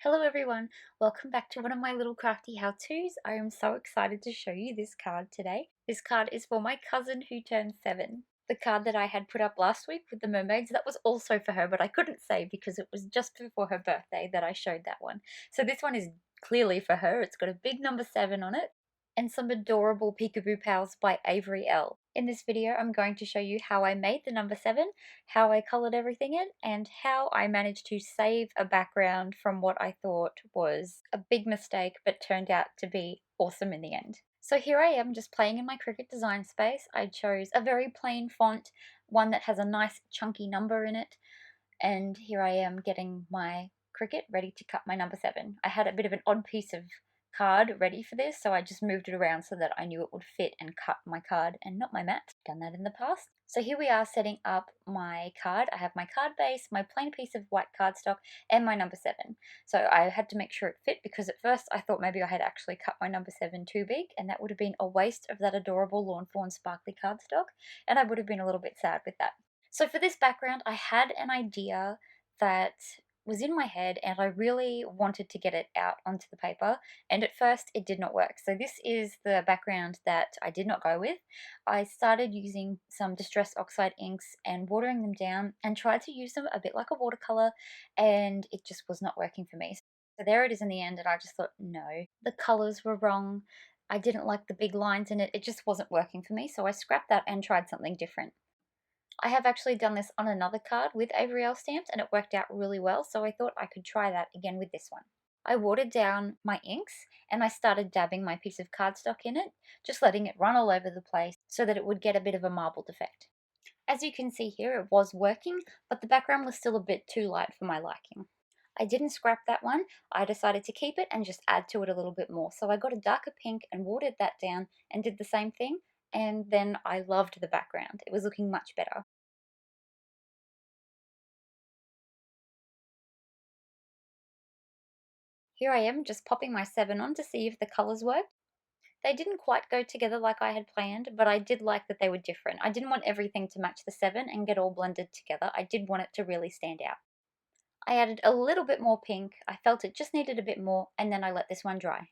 Hello everyone, welcome back to one of my little crafty how-tos. I am so excited to show you this card today. This card is for my cousin who turned 7. The card that I had put up last week with the mermaids, that was also for her, but I couldn't say because it was just before her birthday that I showed that one. So this one is clearly for her. It's got a big number 7 on it and some adorable Peek-a-Boo Pals by Avery Elle. In this video, I'm going to show you how I made the number 7, how I colored everything in, and how I managed to save a background from what I thought was a big mistake but turned out to be awesome in the end. So here I am just playing in my Cricut design space. I chose a very plain font, one that has a nice chunky number in it, and here I am getting my Cricut ready to cut my number 7. I had a bit of an odd piece of card ready for this, so I just moved it around so that I knew it would fit and cut my card and not my mat. Done that in the past. So here we are setting up my card. I have my card base, my plain piece of white cardstock, and my number 7. So I had to make sure it fit because at first I thought maybe I had actually cut my number 7 too big, and that would have been a waste of that adorable lawn fawn sparkly cardstock, and I would have been a little bit sad with that. So for this background, I had an idea that was in my head and I really wanted to get it out onto the paper, and at first it did not work. So this is the background that I did not go with. I started using some Distress Oxide inks and watering them down and tried to use them a bit like a watercolor, and it just was not working for me. So there it is in the end, and I just thought, no, the colors were wrong. I didn't like the big lines in it. It just wasn't working for me, so I scrapped that and tried something different. I have actually done this on another card with Avery Elle stamps and it worked out really well, so I thought I could try that again with this one. I watered down my inks and I started dabbing my piece of cardstock in it, just letting it run all over the place so that it would get a bit of a marbled effect. As you can see here, it was working, but the background was still a bit too light for my liking. I didn't scrap that one. I decided to keep it and just add to it a little bit more. So I got a darker pink and watered that down and did the same thing, and then I loved the background. It was looking much better. Here I am just popping my 7 on to see if the colours worked. They didn't quite go together like I had planned, but I did like that they were different. I didn't want everything to match the 7 and get all blended together. I did want it to really stand out. I added a little bit more pink. I felt it just needed a bit more, and then I let this one dry.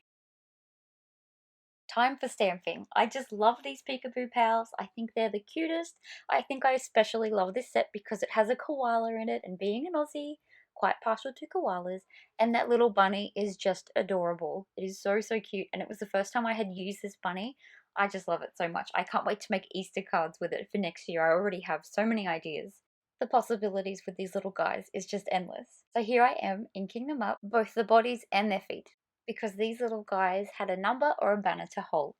Time for stamping. I just love these Peek-a-Boo Pals. I think they're the cutest. I think I especially love this set because it has a koala in it, and being an Aussie, quite partial to koalas, and that little bunny is just adorable. It is so, so cute, and it was the first time I had used this bunny. I just love it so much. I can't wait to make Easter cards with it for next year. I already have so many ideas. The possibilities with these little guys is just endless. So here I am inking them up, both the bodies and their feet, because these little guys had a number or a banner to hold.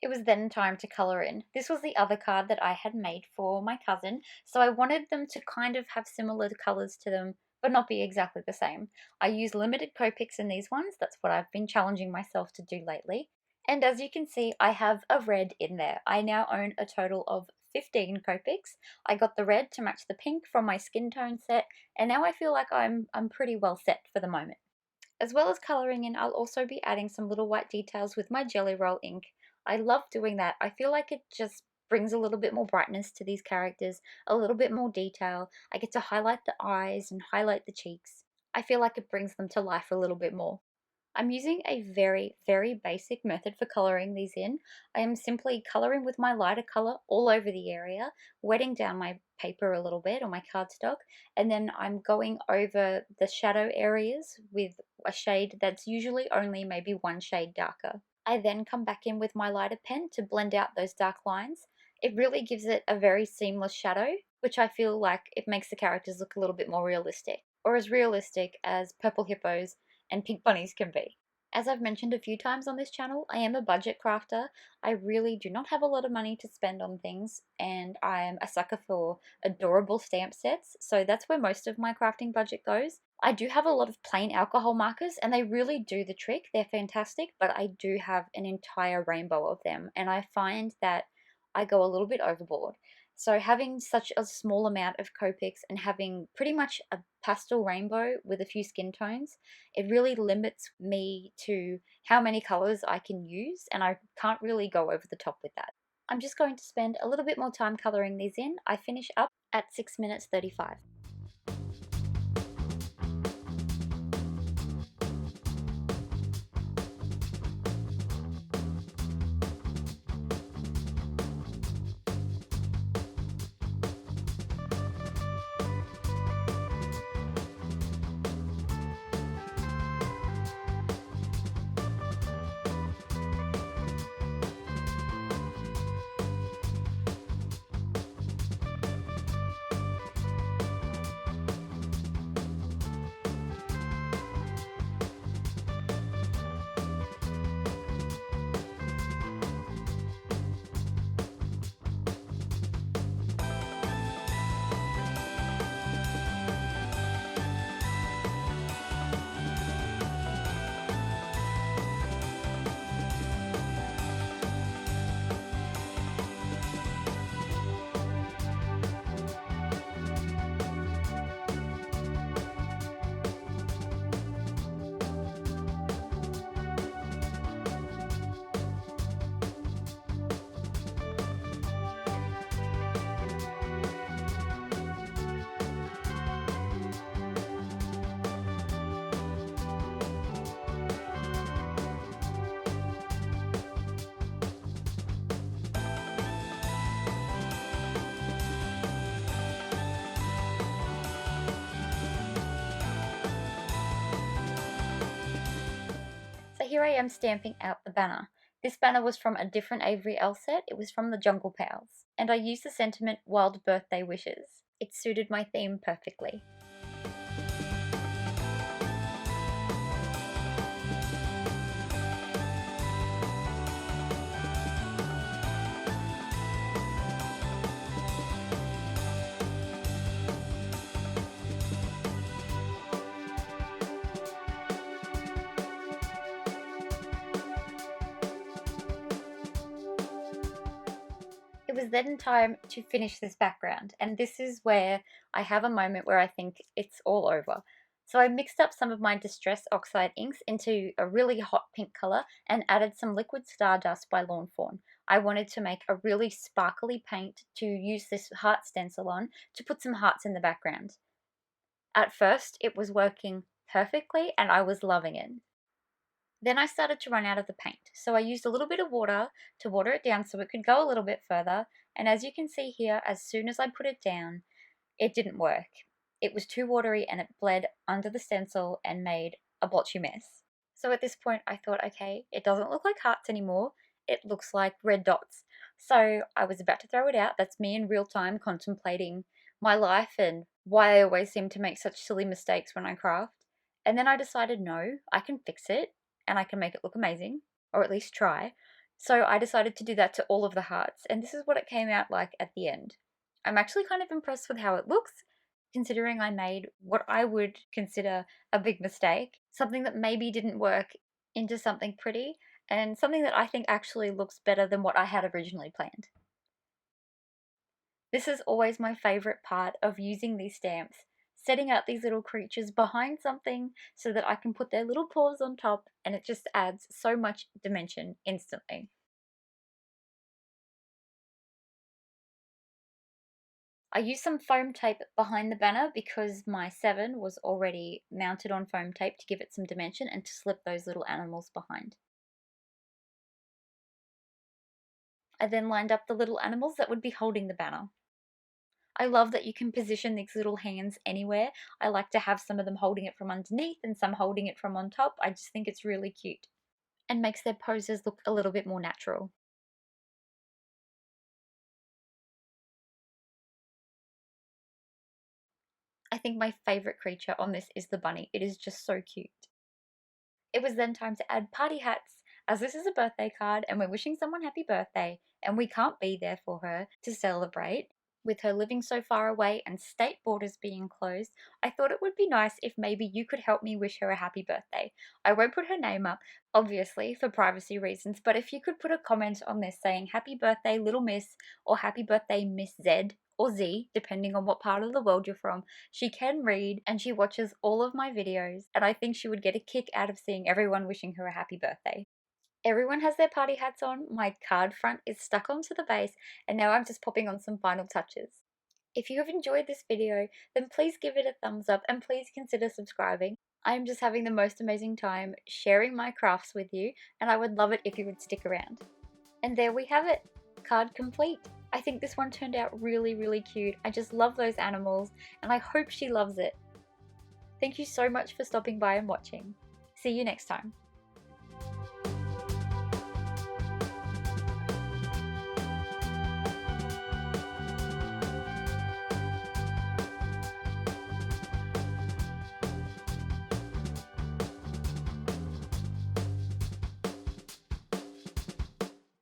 It was then time to colour in. This was the other card that I had made for my cousin, so I wanted them to kind of have similar colours to them, but not be exactly the same. I used limited Copics in these ones. That's what I've been challenging myself to do lately. And as you can see, I have a red in there. I now own a total of 15 Copics. I got the red to match the pink from my skin tone set, and now I feel like I'm pretty well set for the moment. As well as colouring in, I'll also be adding some little white details with my Jelly Roll ink. I love doing that. I feel like it just brings a little bit more brightness to these characters, a little bit more detail. I get to highlight the eyes and highlight the cheeks. I feel like it brings them to life a little bit more. I'm using a very, very basic method for colouring these in. I am simply colouring with my lighter colour all over the area, wetting down my paper a little bit or my cardstock, and then I'm going over the shadow areas with a shade that's usually only maybe one shade darker. I then come back in with my lighter pen to blend out those dark lines. It really gives it a very seamless shadow, which I feel like it makes the characters look a little bit more realistic, or as realistic as purple hippos and pink bunnies can be. As I've mentioned a few times on this channel, I am a budget crafter. I really do not have a lot of money to spend on things, and I am a sucker for adorable stamp sets, so that's where most of my crafting budget goes. I do have a lot of plain alcohol markers, and they really do the trick. They're fantastic, but I do have an entire rainbow of them, and I find that I go a little bit overboard. So having such a small amount of Copics and having pretty much a pastel rainbow with a few skin tones, it really limits me to how many colors I can use, and I can't really go over the top with that. I'm just going to spend a little bit more time colouring these in. I finish up at 6 minutes 35. So here I am stamping out the banner. This banner was from a different Avery Elle set. It was from the Jungle Pals. And I used the sentiment Wild Birthday Wishes. It suited my theme perfectly. It was then time to finish this background, and this is where I have a moment where I think it's all over. So I mixed up some of my Distress Oxide inks into a really hot pink colour and added some Liquid Stardust by Lawn Fawn. I wanted to make a really sparkly paint to use this heart stencil on to put some hearts in the background. At first, it was working perfectly and I was loving it. Then I started to run out of the paint, so I used a little bit of water to water it down so it could go a little bit further, and as you can see here, as soon as I put it down, it didn't work. It was too watery and it bled under the stencil and made a blotchy mess. So at this point I thought, okay, it doesn't look like hearts anymore, it looks like red dots. So I was about to throw it out. That's me in real time contemplating my life and why I always seem to make such silly mistakes when I craft. And then I decided, no, I can fix it and I can make it look amazing, or at least try. So I decided to do that to all of the hearts, and this is what it came out like at the end. I'm actually kind of impressed with how it looks, considering I made what I would consider a big mistake, something that maybe didn't work into something pretty, and something that I think actually looks better than what I had originally planned. This is always my favourite part of using these stamps, setting out these little creatures behind something so that I can put their little paws on top, and it just adds so much dimension instantly. I used some foam tape behind the banner because my 7 was already mounted on foam tape to give it some dimension and to slip those little animals behind. I then lined up the little animals that would be holding the banner. I love that you can position these little hands anywhere. I like to have some of them holding it from underneath and some holding it from on top. I just think it's really cute and makes their poses look a little bit more natural. I think my favourite creature on this is the bunny. It is just so cute. It was then time to add party hats, as this is a birthday card and we're wishing someone happy birthday and we can't be there for her to celebrate. With her living so far away and state borders being closed, I thought it would be nice if maybe you could help me wish her a happy birthday. I won't put her name up, obviously, for privacy reasons, but if you could put a comment on this saying happy birthday little miss or happy birthday Miss Z or Z, depending on what part of the world you're from. She can read and she watches all of my videos, and I think she would get a kick out of seeing everyone wishing her a happy birthday. Everyone has their party hats on, my card front is stuck onto the base, and now I'm just popping on some final touches. If you have enjoyed this video, then please give it a thumbs up and please consider subscribing. I am just having the most amazing time sharing my crafts with you, and I would love it if you would stick around. And there we have it, card complete. I think this one turned out really cute. I just love those animals, and I hope she loves it. Thank you so much for stopping by and watching. See you next time.